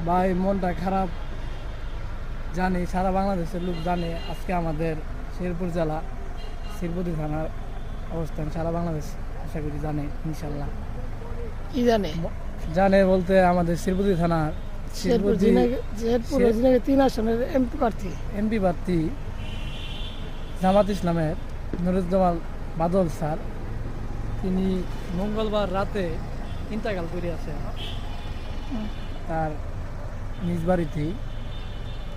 ভাই মনটা খারাপ, জানি সারা বাংলাদেশের লোক জানে আজকে আমাদের শেরপুর জেলা শিরপুর থানার অবস্থান সারা বাংলাদেশ আশা করি জানে ইনশাল্লাহ। কি জানে? জানে বলতে আমাদের শিরপুর থানার শেরপুর অধিনায়কের 3 আসনের এমপি প্রার্থী জামাত ইসলামের নুরুজ্জামান বাদল স্যার, তিনি মঙ্গলবার রাতে ইন্তেকাল করে আছে তার নিজ বাড়িতেই।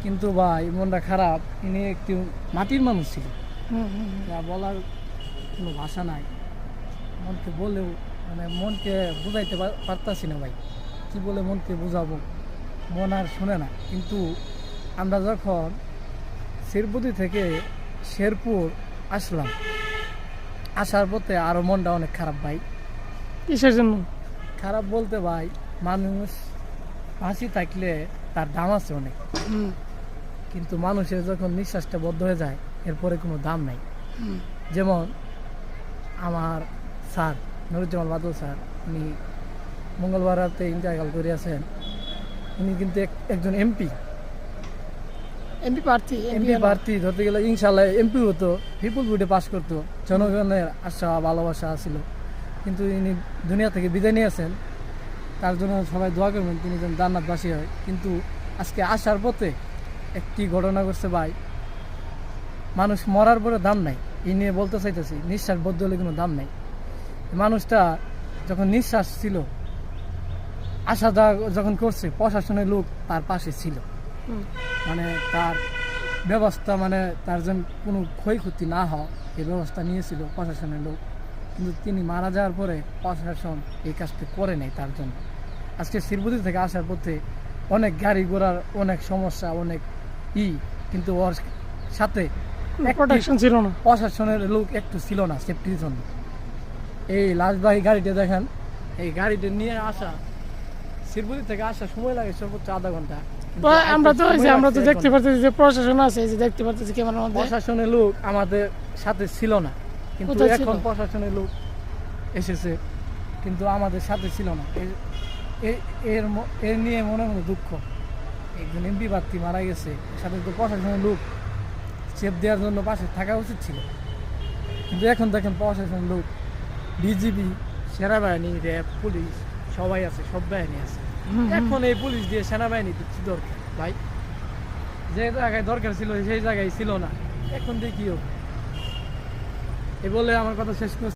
কিন্তু ভাই মনটা খারাপ, ইনি একটি মাটির মানুষ ছিল, যা বলার কোনো ভাষা নাই। মনকে বলেও মানে মনকে বুঝাইতে পারতাছি না ভাই, কি বলে মনকে বুঝাবো, মন আর শুনে না। কিন্তু আমরা যখন শিরপুরি থেকে শেরপুর আসলাম, আসার পথে আরও মনটা অনেক খারাপ ভাই। কিসের জন্য খারাপ বলতে ভাই, মানুষ হাসি থাকলে তার দাম আছে অনেক, কিন্তু মানুষের যখন নিঃশ্বাসটা বদ্ধ হয়ে যায় এরপরে কোনো দাম নাই। যেমন আমার স্যার নুরুজ্জামান বাদল স্যার, উনি মঙ্গলবার রাতে ইন্তেকাল করে আছেন। উনি কিন্তু একজন এমপি প্রার্থী ধরতে গেলে ইনশাল্লাহ এমপি হতো, বিপুল ভোটে পাস করতো, জনগণের আশা ভালোবাসা ছিল। কিন্তু ইনি দুনিয়া থেকে বিদায় নিয়েছেন, তার জন্য সবাই দোয়া করবেন তিনি যেন জান্নাতবাসী হয়। কিন্তু আজকে আসার পথে একটি ঘটনা ঘটছে ভাই, মানুষ মরার পরে দাম নাই, এই নিয়ে বলতে চাইতেছি। নিঃশ্বাস বদ্ধ হলে কোনো দাম নাই। মানুষটা যখন নিঃশ্বাস ছিল, আসা যাওয়া যখন করছে, প্রশাসনের লোক তার পাশে ছিল, মানে তার ব্যবস্থা, মানে তার যেন কোনো ক্ষয়ক্ষতি না হয় এই ব্যবস্থা নিয়েছিল প্রশাসনের লোক। কিন্তু তিনি মারা যাওয়ার পরে প্রশাসন এই কাজটি করে নাই তার জন্য। আজকে শিরপুরি থেকে আসার পথে অনেক গাড়ি ঘোড়ার অনেক সমস্যা, অনেক কিন্তু ওর সাথে প্রোটেকশন ছিল না, প্রশাসনের লোক একটু ছিল না সেফটির জন্য। এই লাশবাহী গাড়িটা দেখেন, এই গাড়িটা নিয়ে আসা, শিরপুরি থেকে আসা সময় লাগে সর্বোচ্চ আধা ঘন্টা। আমরা তো দেখতে পাচ্ছি যে প্রশাসন আছে, এই যে দেখতে পাচ্ছি ক্যামেরার মধ্যে প্রশাসনের লোক আমাদের সাথে ছিল না, কিন্তু কোথায় ছিল? এখন প্রশাসনের লোক এসেছে কিন্তু আমাদের সাথে ছিল না। এর নিয়ে মনে মনে দুঃখ, একজন এমপি প্রার্থী মারা গেছে, সাথে তো প্রশাসনের লোক সেফ দেওয়ার জন্য পাশে থাকা উচিত ছিল। কিন্তু এখন দেখেন প্রশাসনের লোক, বিজিবি, সেনাবাহিনী, র্যাব, পুলিশ সবাই আছে, সব বাহিনী আছে। এখন এই পুলিশ দিয়ে সেনাবাহিনী কি দরকার ভাই? যে জায়গায় দরকার ছিল সেই জায়গায় ছিল না, এখন দেখিও। এ বলে আমার কথা শেষ করছি।